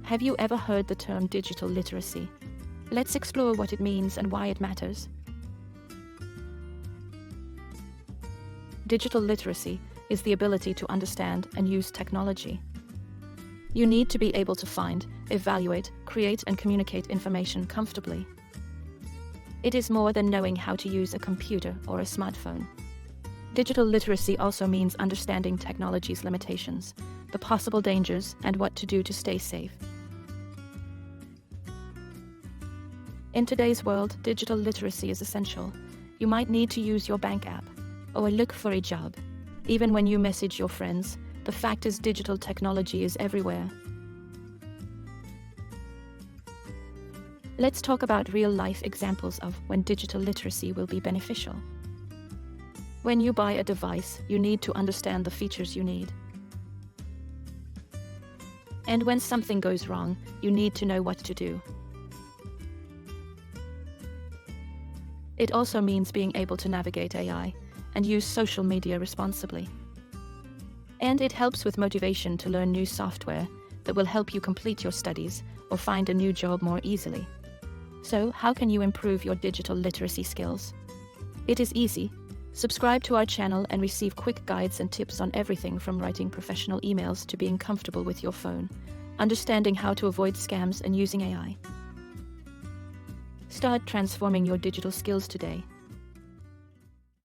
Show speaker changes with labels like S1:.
S1: Have you ever heard the term digital literacy? Let's explore what it means and why it matters. Digital literacy is the ability to understand and use technology. You need to be able to find, evaluate, create, and communicate information comfortably. It is more than knowing how to use a computer or a smartphone. Digital literacy also means understanding technology's limitations, the possible dangers, and what to do to stay safe. In today's world, digital literacy is essential. You might need to use your bank app or look for a job. Even when you message your friends, the fact is digital technology is everywhere. Let's talk about real-life examples of when digital literacy will be beneficial. When you buy a device, you need to understand the features you need. And when something goes wrong, you need to know what to do. It also means being able to navigate AI and use social media responsibly. And it helps with motivation to learn new software that will help you complete your studies or find a new job more easily. So, how can you improve your digital literacy skills? It is easy. Subscribe to our channel and receive quick guides and tips on everything from writing professional emails to being comfortable with your phone, understanding how to avoid scams and using AI. Start transforming your digital skills today.